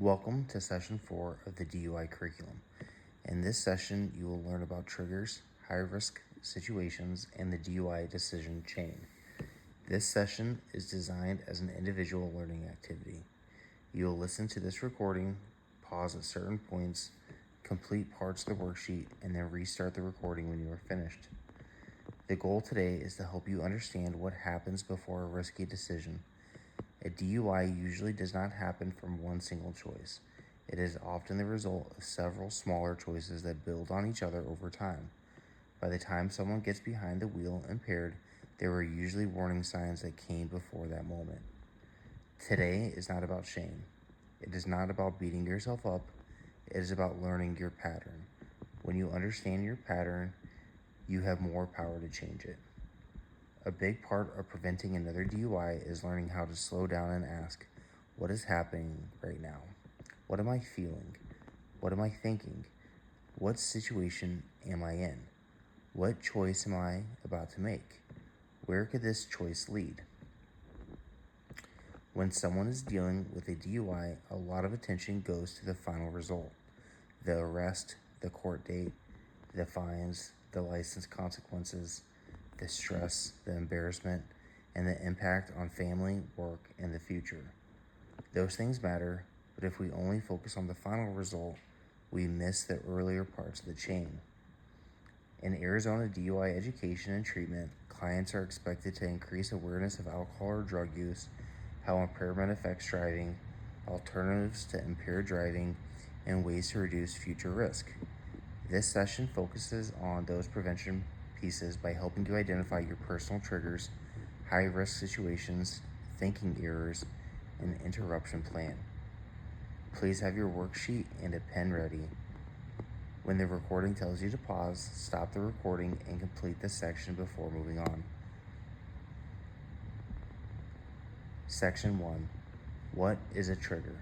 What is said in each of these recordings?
Welcome to Session 4 of the DUI curriculum. In this session, you will learn about triggers, high-risk situations, and the DUI decision chain. This session is designed as an individual learning activity. You will listen to this recording, pause at certain points, complete parts of the worksheet, and then restart the recording when you are finished. The goal today is to help you understand what happens before a risky decision. A DUI usually does not happen from one single choice. It is often the result of several smaller choices that build on each other over time. By the time someone gets behind the wheel impaired, there were usually warning signs that came before that moment. Today is not about shame. It is not about beating yourself up. It is about learning your pattern. When you understand your pattern, you have more power to change it. A big part of preventing another DUI is learning how to slow down and ask, what is happening right now? What am I feeling? What am I thinking? What situation am I in? What choice am I about to make? Where could this choice lead? When someone is dealing with a DUI, a lot of attention goes to the final result: the arrest, the court date, the fines, the license consequences, the stress, the embarrassment, and the impact on family, work, and the future. Those things matter, but if we only focus on the final result, we miss the earlier parts of the chain. In Arizona DUI education and treatment, clients are expected to increase awareness of alcohol or drug use, how impairment affects driving, alternatives to impaired driving, and ways to reduce future risk. This session focuses on those prevention pieces by helping you identify your personal triggers, high-risk situations, thinking errors, and interruption plan. Please have your worksheet and a pen ready. When the recording tells you to pause, stop the recording and complete this section before moving on. Section 1. What is a trigger?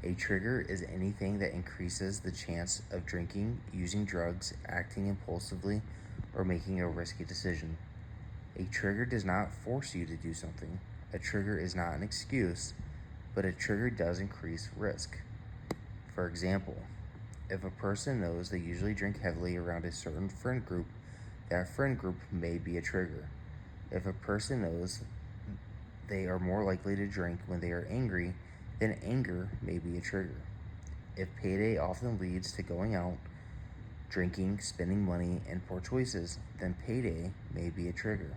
A trigger is anything that increases the chance of drinking, using drugs, acting impulsively, or making a risky decision. A trigger does not force you to do something. A trigger is not an excuse, but a trigger does increase risk. For example, if a person knows they usually drink heavily around a certain friend group, that friend group may be a trigger. If a person knows they are more likely to drink when they are angry, then anger may be a trigger. If payday often leads to going out, drinking, spending money, and poor choices, then payday may be a trigger.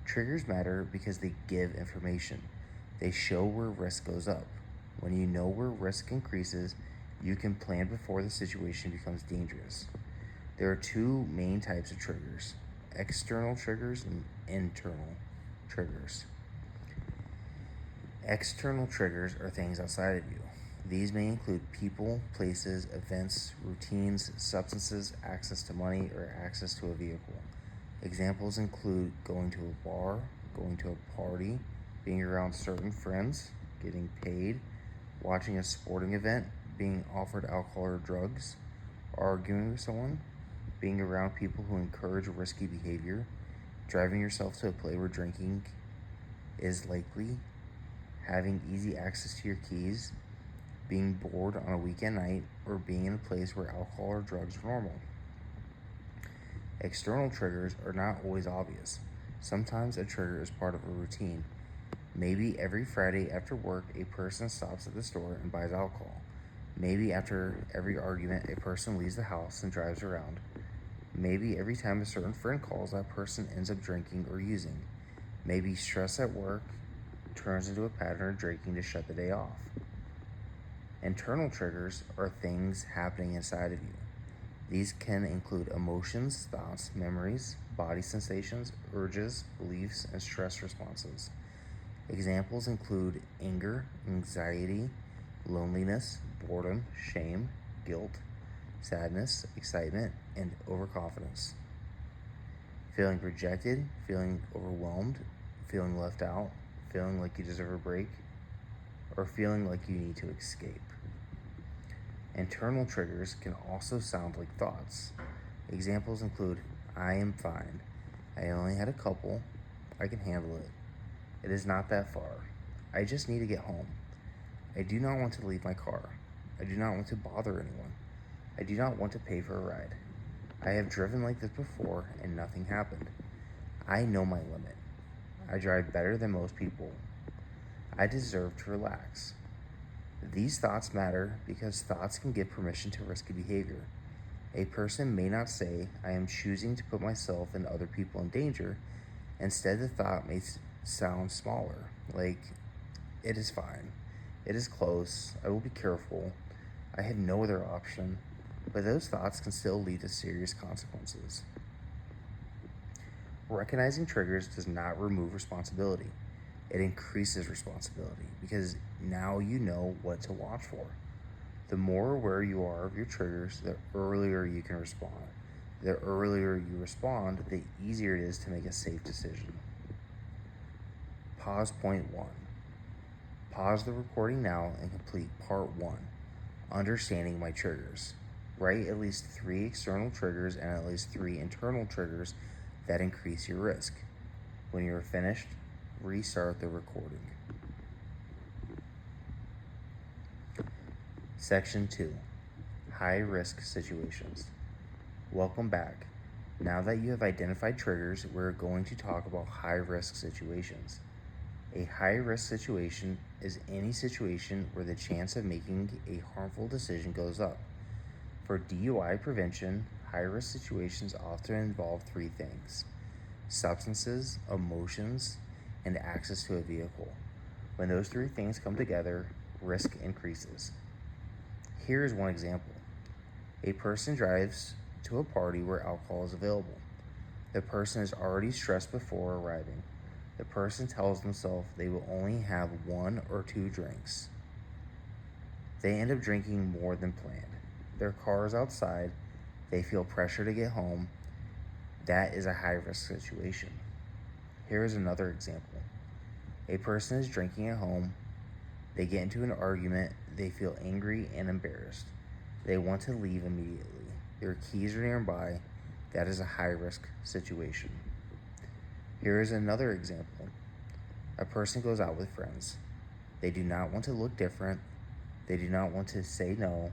Triggers matter because they give information. They show where risk goes up. When you know where risk increases, you can plan before the situation becomes dangerous. There are two main types of triggers: external triggers and internal triggers. External triggers are things outside of you. These may include people, places, events, routines, substances, access to money, or access to a vehicle. Examples include going to a bar, going to a party, being around certain friends, getting paid, watching a sporting event, being offered alcohol or drugs, arguing with someone, being around people who encourage risky behavior, driving yourself to a place where drinking is likely, having easy access to your keys, being bored on a weekend night, or being in a place where alcohol or drugs are normal. External triggers are not always obvious. Sometimes a trigger is part of a routine. Maybe every Friday after work, a person stops at the store and buys alcohol. Maybe after every argument, a person leaves the house and drives around. Maybe every time a certain friend calls, that person ends up drinking or using. Maybe stress at work turns into a pattern of drinking to shut the day off. Internal triggers are things happening inside of you. These can include emotions, thoughts, memories, body sensations, urges, beliefs, and stress responses. Examples include anger, anxiety, loneliness, boredom, shame, guilt, sadness, excitement, and overconfidence. Feeling rejected, feeling overwhelmed, feeling left out, feeling like you deserve a break, or feeling like you need to escape. Internal triggers can also sound like thoughts. Examples include, I am fine. I only had a couple. I can handle it. It is not that far. I just need to get home. I do not want to leave my car. I do not want to bother anyone. I do not want to pay for a ride. I have driven like this before and nothing happened. I know my limit. I drive better than most people. I deserve to relax. These thoughts matter because thoughts can give permission to risky behavior. A person may not say, I am choosing to put myself and other people in danger. Instead, the thought may sound smaller, like, it is fine. It is close. I will be careful. I have no other option. But those thoughts can still lead to serious consequences. Recognizing triggers does not remove responsibility. It increases responsibility because now you know what to watch for. The more aware you are of your triggers, the earlier you can respond. The earlier you respond, the easier it is to make a safe decision. Pause point 1. Pause the recording now and complete part 1, understanding my triggers. Write at least 3 external triggers and at least 3 internal triggers that increase your risk. When you are finished, restart the recording. Section 2, High Risk Situations. Welcome back. Now that you have identified triggers, we're going to talk about high risk situations. A high risk situation is any situation where the chance of making a harmful decision goes up. For DUI prevention, high-risk situations often involve 3 things: substances, emotions, and access to a vehicle. When those 3 things come together, risk increases. Here is one example. A person drives to a party where alcohol is available. The person is already stressed before arriving. The person tells themselves they will only have 1 or 2 drinks. They end up drinking more than planned. Their car is outside. They feel pressure to get home. That is a high-risk situation. Here is another example. A person is drinking at home. They get into an argument. They feel angry and embarrassed. They want to leave immediately. Their keys are nearby. That is a high-risk situation. Here is another example. A person goes out with friends. They do not want to look different. They do not want to say no.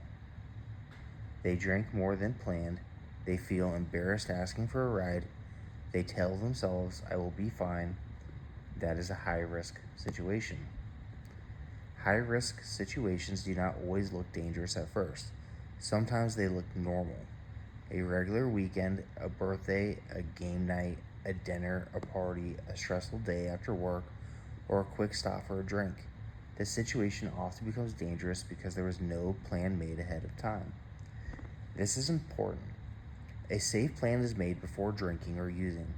They drink more than planned. They feel embarrassed asking for a ride. They tell themselves, I will be fine. That is a high-risk situation. High-risk situations do not always look dangerous at first. Sometimes they look normal. A regular weekend, a birthday, a game night, a dinner, a party, a stressful day after work, or a quick stop for a drink. The situation often becomes dangerous because there was no plan made ahead of time. This is important. A safe plan is made before drinking or using.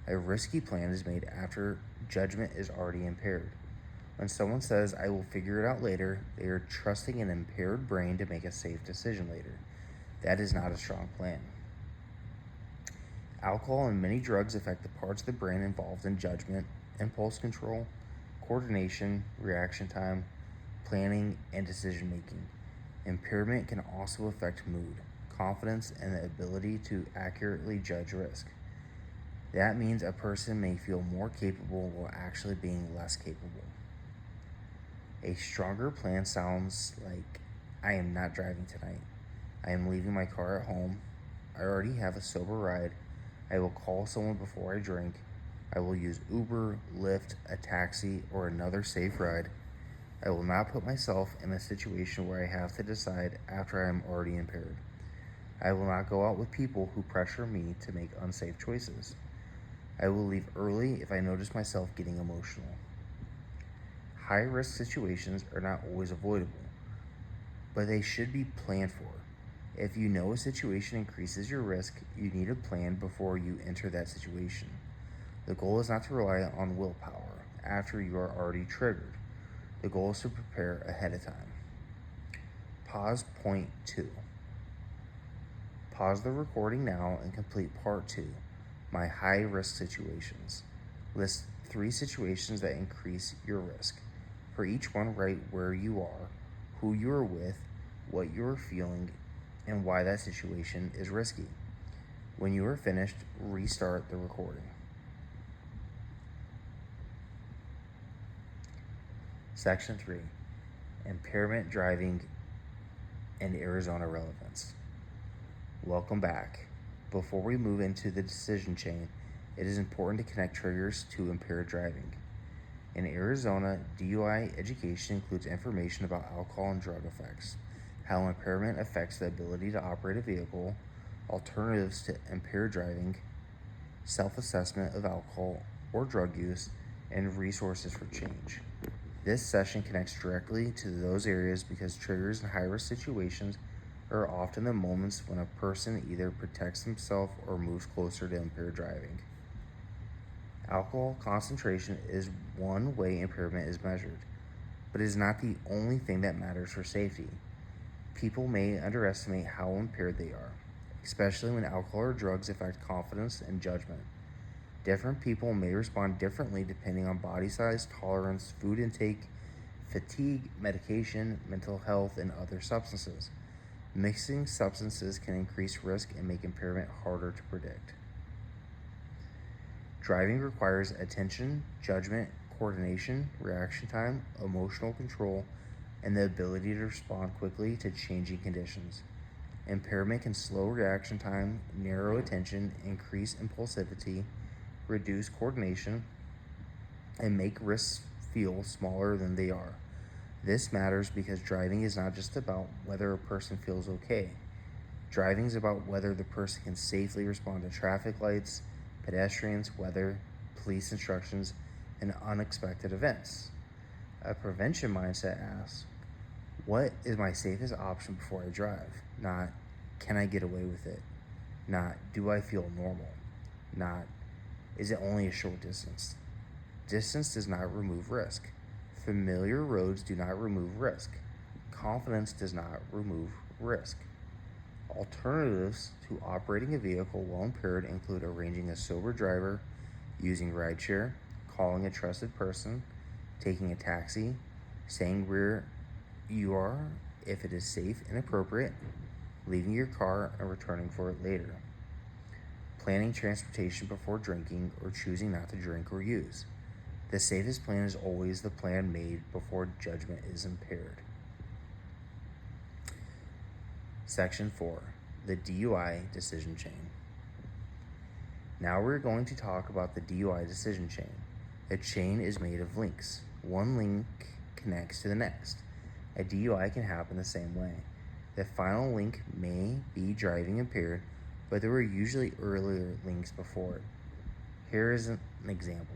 A risky plan is made after judgment is already impaired. When someone says, I will figure it out later, they are trusting an impaired brain to make a safe decision later. That is not a strong plan. Alcohol and many drugs affect the parts of the brain involved in judgment, impulse control, coordination, reaction time, planning, and decision making. Impairment can also affect mood, confidence, and the ability to accurately judge risk. That means a person may feel more capable while actually being less capable. A stronger plan sounds like, I am not driving tonight. I am leaving my car at home. I already have a sober ride. I will call someone before I drink. I will use Uber, Lyft, a taxi, or another safe ride. I will not put myself in a situation where I have to decide after I am already impaired. I will not go out with people who pressure me to make unsafe choices. I will leave early if I notice myself getting emotional. High-risk situations are not always avoidable, but they should be planned for. If you know a situation increases your risk, you need a plan before you enter that situation. The goal is not to rely on willpower after you are already triggered. The goal is to prepare ahead of time. Pause point 2. Pause the recording now and complete part 2, my high-risk situations. List 3 situations that increase your risk. For each one, write where you are, who you are with, what you are feeling, and why that situation is risky. When you are finished, restart the recording. Section 3, Impairment driving and Arizona relevance. Welcome back. Before we move into the decision chain, it is important to connect triggers to impaired driving. In Arizona, DUI education includes information about alcohol and drug effects, how impairment affects the ability to operate a vehicle, alternatives to impaired driving, self-assessment of alcohol or drug use, and resources for change. This session connects directly to those areas because triggers in high-risk situations are often the moments when a person either protects himself or moves closer to impaired driving. Alcohol concentration is one way impairment is measured, but it is not the only thing that matters for safety. People may underestimate how impaired they are, especially when alcohol or drugs affect confidence and judgment. Different people may respond differently depending on body size, tolerance, food intake, fatigue, medication, mental health, and other substances. Mixing substances can increase risk and make impairment harder to predict. Driving requires attention, judgment, coordination, reaction time, emotional control, and the ability to respond quickly to changing conditions. Impairment can slow reaction time, narrow attention, increase impulsivity, reduce coordination, and make risks feel smaller than they are. This matters because driving is not just about whether a person feels okay. Driving is about whether the person can safely respond to traffic lights, pedestrians, weather, police instructions, and unexpected events. A prevention mindset asks, what is my safest option before I drive? Not, can I get away with it? Not, do I feel normal? Not, is it only a short distance? Distance does not remove risk. Familiar roads do not remove risk. Confidence does not remove risk. Alternatives to operating a vehicle while impaired include arranging a sober driver, using rideshare, calling a trusted person, taking a taxi, staying where you are if it is safe and appropriate, leaving your car and returning for it later, planning transportation before drinking or choosing not to drink or use. The safest plan is always the plan made before judgment is impaired. Section 4, the DUI decision chain. Now we're going to talk about the DUI decision chain. A chain is made of links. One link connects to the next. A DUI can happen the same way. The final link may be driving impaired, but there were usually earlier links before it. Here is an example.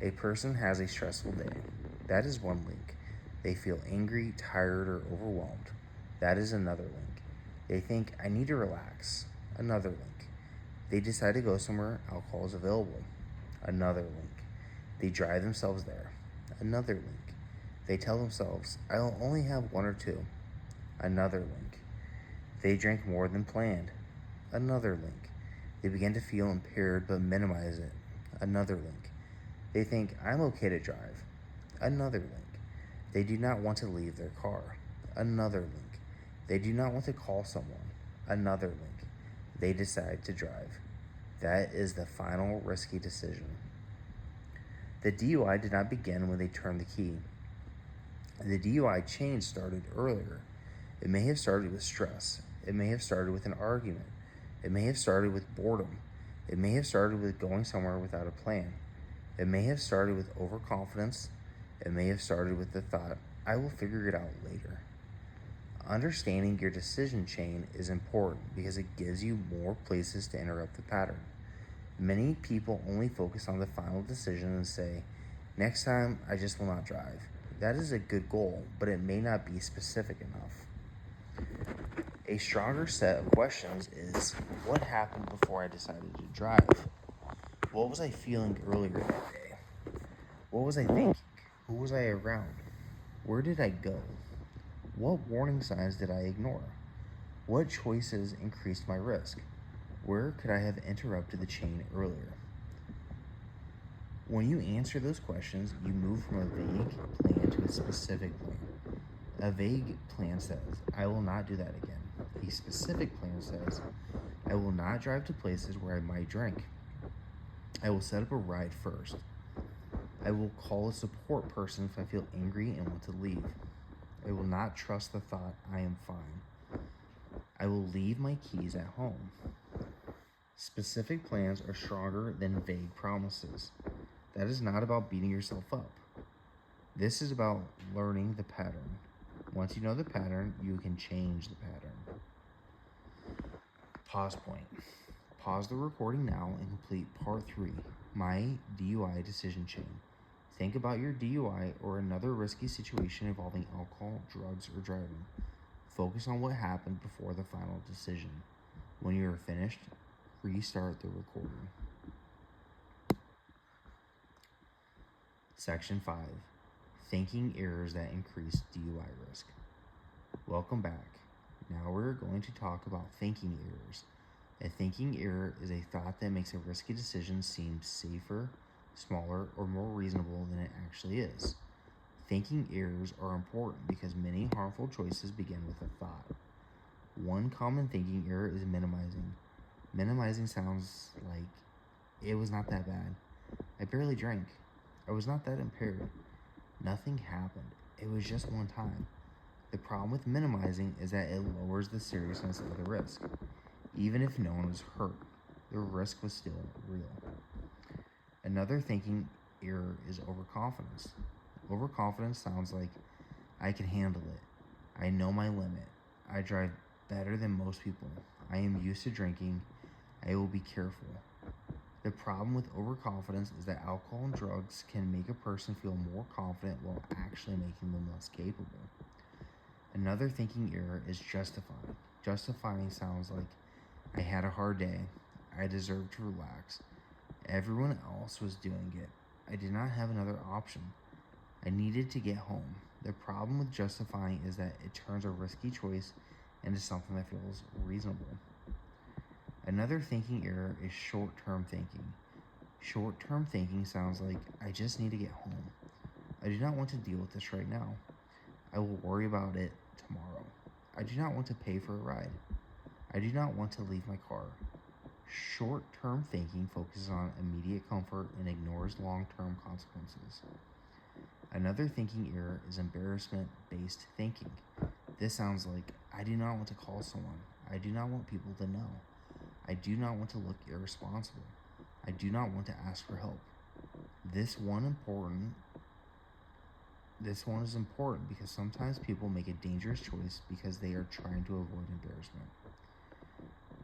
A person has a stressful day. That is one link. They feel angry, tired, or overwhelmed. That is another link. They think, I need to relax. Another link. They decide to go somewhere alcohol is available. Another link. They drive themselves there. Another link. They tell themselves, I'll only have one or two. Another link. They drink more than planned. Another link. They begin to feel impaired but minimize it. Another link. They think, I'm okay to drive. Another link. They do not want to leave their car. Another link. They do not want to call someone. Another link. They decide to drive. That is the final risky decision. The DUI did not begin when they turned the key. The DUI chain started earlier. It may have started with stress. It may have started with an argument. It may have started with boredom. It may have started with going somewhere without a plan. It may have started with overconfidence. It may have started with the thought, I will figure it out later. Understanding your decision chain is important because it gives you more places to interrupt the pattern. Many people only focus on the final decision and say, next time I just will not drive. That is a good goal, but it may not be specific enough. A stronger set of questions is, what happened before I decided to drive? What was I feeling earlier that day? What was I thinking? Who was I around? Where did I go? What warning signs did I ignore? What choices increased my risk? Where could I have interrupted the chain earlier? When you answer those questions, you move from a vague plan to a specific plan. A vague plan says, I will not do that again. A specific plan says, I will not drive to places where I might drink. I will set up a ride first. I will call a support person if I feel angry and want to leave. I will not trust the thought I am fine. I will leave my keys at home. Specific plans are stronger than vague promises. That is not about beating yourself up. This is about learning the pattern. Once you know the pattern, you can change the pattern. Pause point. Pause the recording now and complete part 3, my DUI decision chain. Think about your DUI or another risky situation involving alcohol, drugs, or driving. Focus on what happened before the final decision. When you are finished, restart the recording. Section 5. Thinking errors that increase DUI risk. Welcome back. Now we're going to talk about thinking errors. A thinking error is a thought that makes a risky decision seem safer, smaller, or more reasonable than it actually is. Thinking errors are important because many harmful choices begin with a thought. One common thinking error is minimizing. Minimizing sounds like, it was not that bad. I barely drank. I was not that impaired. Nothing happened. It was just one time. The problem with minimizing is that it lowers the seriousness of the risk. Even if no one was hurt, the risk was still real. Another thinking error is overconfidence. Overconfidence sounds like, I can handle it. I know my limit. I drive better than most people. I am used to drinking. I will be careful. The problem with overconfidence is that alcohol and drugs can make a person feel more confident while actually making them less capable. Another thinking error is justifying. Justifying sounds like, I had a hard day. I deserve to relax. Everyone else was doing it. I did not have another option. I needed to get home. The problem with justifying is that it turns a risky choice into something that feels reasonable. Another thinking error is short-term thinking. Short-term thinking sounds like, I just need to get home. I do not want to deal with this right now. I will worry about it tomorrow. I do not want to pay for a ride. I do not want to leave my car. Short-term thinking focuses on immediate comfort and ignores long-term consequences. Another thinking error is embarrassment-based thinking. This sounds like, I do not want to call someone. I do not want people to know. I do not want to look irresponsible. I do not want to ask for help. This one is important because sometimes people make a dangerous choice because they are trying to avoid embarrassment.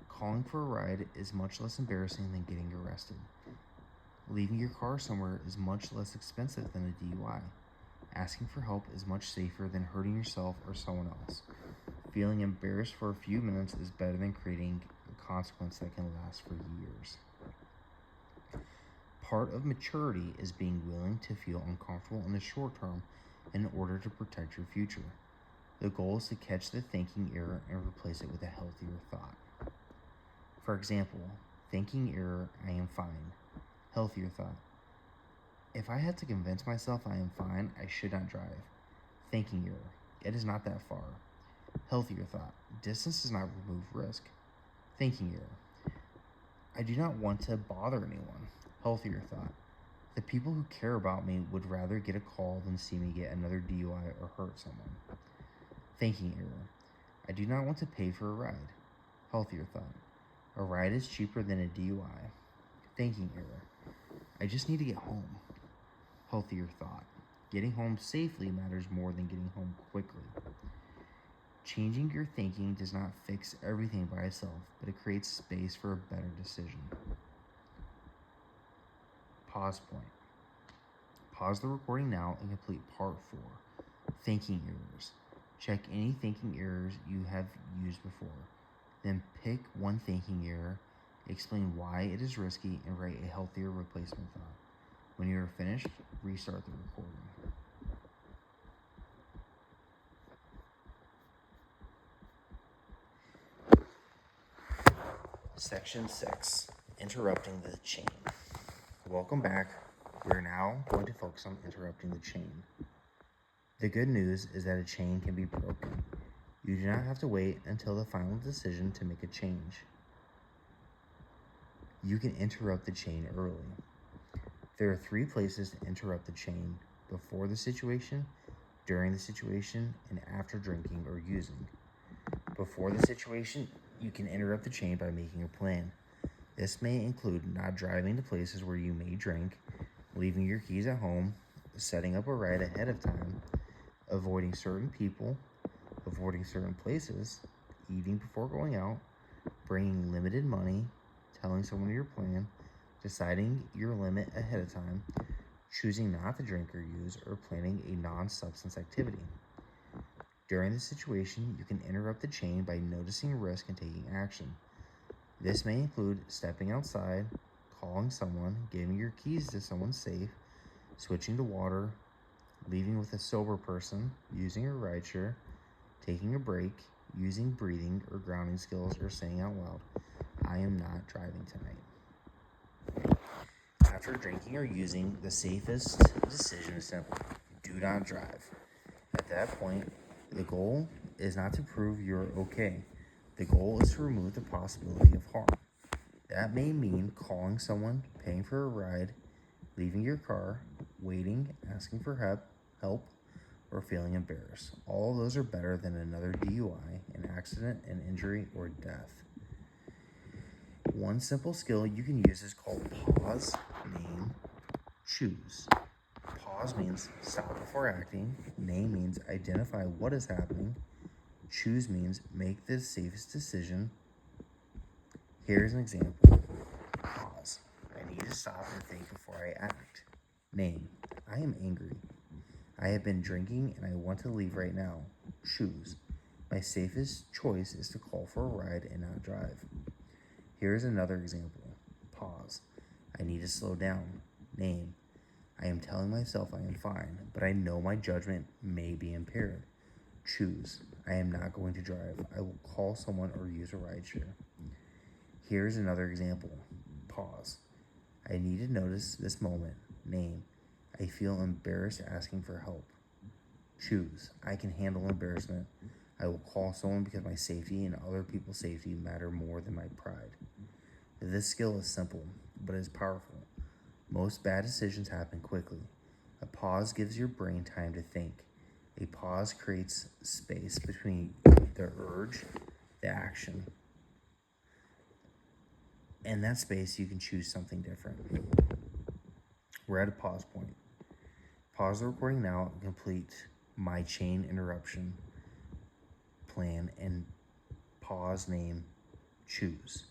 Calling for a ride is much less embarrassing than getting arrested. Leaving your car somewhere is much less expensive than a DUI. Asking for help is much safer than hurting yourself or someone else. Feeling embarrassed for a few minutes is better than creating a consequence that can last for years. Part of maturity is being willing to feel uncomfortable in the short term in order to protect your future. The goal is to catch the thinking error and replace it with a healthier thought. For example, thinking error, I am fine. Healthier thought, if I had to convince myself I am fine, I should not drive. Thinking error, it is not that far. Healthier thought, distance does not remove risk. Thinking error, I do not want to bother anyone. Healthier thought, the people who care about me would rather get a call than see me get another DUI or hurt someone. Thinking error, I do not want to pay for a ride. Healthier thought, a ride is cheaper than a DUI. Thinking error, I just need to get home. Healthier thought, getting home safely matters more than getting home quickly. Changing your thinking does not fix everything by itself, but it creates space for a better decision. Pause point. Pause the recording now and complete part 4, thinking errors. Check any thinking errors you have used before. Then pick one thinking error, explain why it is risky, and write a healthier replacement thought. When you are finished, restart the recording. Section 6, interrupting the chain. Welcome back. We are now going to focus on interrupting the chain. The good news is that a chain can be broken. You do not have to wait until the final decision to make a change. You can interrupt the chain early. There are 3 places to interrupt the chain: before the situation, during the situation, and after drinking or using. Before the situation, you can interrupt the chain by making a plan. This may include not driving to places where you may drink, leaving your keys at home, setting up a ride ahead of time, avoiding certain people, avoiding certain places, eating before going out, bringing limited money, telling someone your plan, deciding your limit ahead of time, choosing not to drink or use, or planning a non-substance activity. During the situation, you can interrupt the chain by noticing risk and taking action. This may include stepping outside, calling someone, giving your keys to someone safe, switching to water, leaving with a sober person, using a rideshare, taking a break, using breathing or grounding skills, or saying out loud, "I am not driving tonight." After drinking or using, the safest decision is simple: do not drive. At that point, the goal is not to prove you're okay. The goal is to remove the possibility of harm. That may mean calling someone, paying for a ride, leaving your car, waiting, asking for help, or feeling embarrassed. All of those are better than another DUI, an accident, an injury, or death. One simple skill you can use is called pause, name, choose. Pause means stop before acting. Name means identify what is happening. Choose means make the safest decision. Here's an example. Pause. I need to stop and think before I act. Name. I am angry. I have been drinking and I want to leave right now. Choose. My safest choice is to call for a ride and not drive. Here's another example. Pause. I need to slow down. Name. I am telling myself I am fine, but I know my judgment may be impaired. Choose. I am not going to drive. I will call someone or use a rideshare. Here's another example. Pause. I need to notice this moment. Name. I feel embarrassed asking for help. Choose. I can handle embarrassment. I will call someone because my safety and other people's safety matter more than my pride. This skill is simple, but it is powerful. Most bad decisions happen quickly. A pause gives your brain time to think. A pause creates space between the urge, the action. In that space, you can choose something different. We're at a pause point. Pause the recording now and complete my chain interruption plan and pause, name, choose.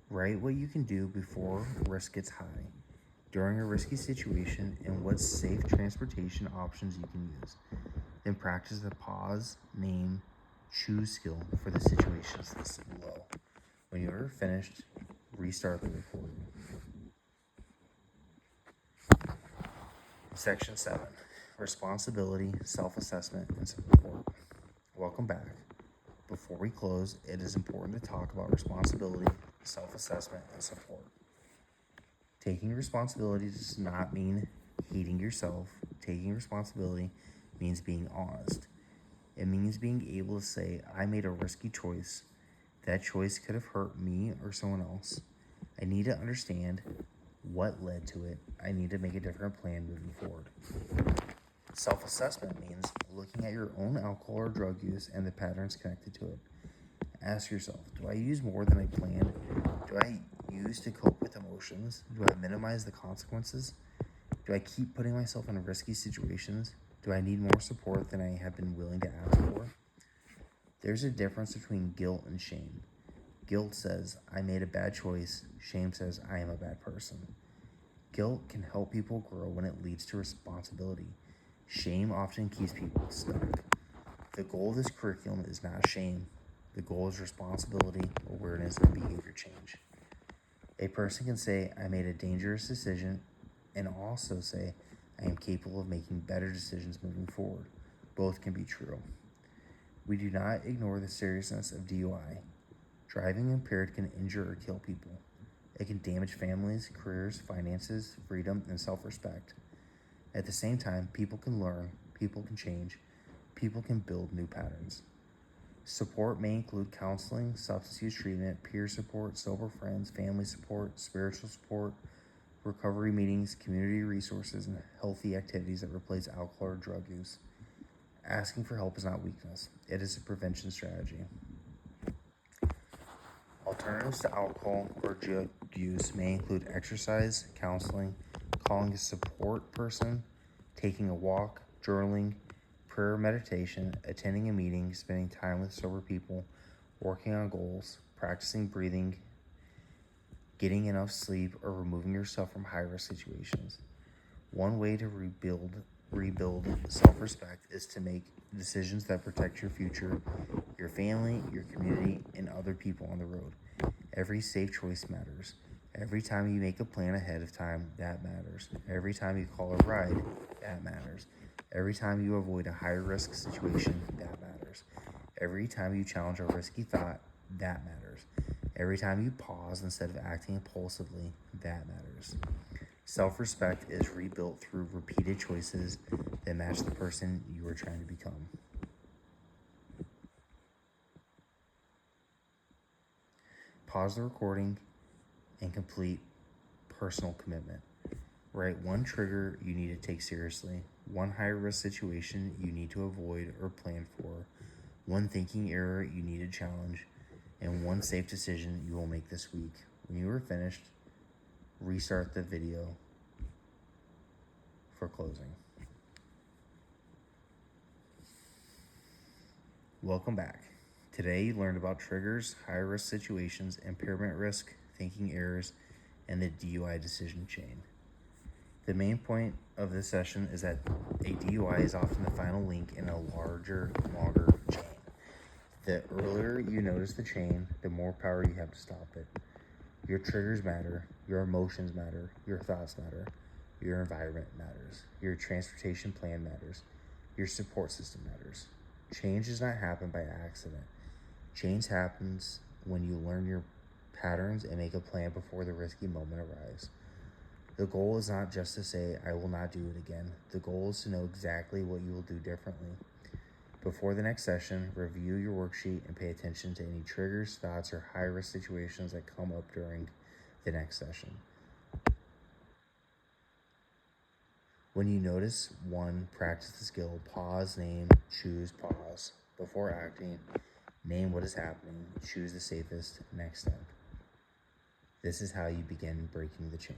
Write what you can do before risk gets high, during a risky situation, and what safe transportation options you can use. Then practice the pause, name, choose skill for the situations listed below. When you are finished, restart the recording. Section 7. Responsibility, self-assessment, and support. Welcome back. Before we close, it is important to talk about responsibility, self-assessment, and support. Taking responsibility does not mean hating yourself. Taking responsibility means being honest. It means being able to say, I made a risky choice. That choice could have hurt me or someone else. I need to understand what led to it. I need to make a different plan moving forward. Self-assessment means looking at your own alcohol or drug use and the patterns connected to it. Ask yourself, do I use more than I planned? Do I use to cope with emotions? Do I minimize the consequences? Do I keep putting myself in risky situations? Do I need more support than I have been willing to ask for? There's a difference between guilt and shame. Guilt says, I made a bad choice. Shame says, I am a bad person. Guilt can help people grow when it leads to responsibility. Shame often keeps people stuck. The goal of this curriculum is not shame. The goal is responsibility, awareness, and behavior change. A person can say, I made a dangerous decision, and also say, I am capable of making better decisions moving forward. Both can be true. We do not ignore the seriousness of DUI. Driving impaired can injure or kill people. It can damage families, careers, finances, freedom, and self-respect. At the same time, people can learn, people can change, people can build new patterns. Support may include counseling, substance use treatment, peer support, sober friends, family support, spiritual support, recovery meetings, community resources, and healthy activities that replace alcohol or drug use. Asking for help is not weakness, it is a prevention strategy. Alternatives to alcohol or drug use may include exercise, counseling, calling a support person, taking a walk, journaling, prayer, meditation, attending a meeting, spending time with sober people, working on goals, practicing breathing, getting enough sleep, or removing yourself from high-risk situations. One way to rebuild self-respect is to make decisions that protect your future, your family, your community, and other people on the road. Every safe choice matters. Every time you make a plan ahead of time, that matters. Every time you call a ride, that matters. Every time you avoid a high-risk situation, that matters. Every time you challenge a risky thought, that matters. Every time you pause instead of acting impulsively, that matters. Self-respect is rebuilt through repeated choices that match the person you are trying to become. Pause the recording and complete personal commitment. Write one trigger you need to take seriously, one high-risk situation you need to avoid or plan for, one thinking error you need to challenge, and one safe decision you will make this week. When you are finished, restart the video for closing. Welcome back. Today you learned about triggers, high-risk situations, impairment risk, thinking errors, and the DUI decision chain. The main point of this session is that a DUI is often the final link in a larger, longer chain. The earlier you notice the chain, the more power you have to stop it. Your triggers matter, your emotions matter, your thoughts matter, your environment matters, your transportation plan matters, your support system matters. Change does not happen by accident. Change happens when you learn your patterns and make a plan before the risky moment arrives. The goal is not just to say, I will not do it again. The goal is to know exactly what you will do differently. Before the next session, review your worksheet and pay attention to any triggers, thoughts, or high-risk situations that come up during the next session. When you notice one, practice the skill, pause, name, choose, pause. Before acting, name what is happening, choose the safest next step. This is how you begin breaking the chain.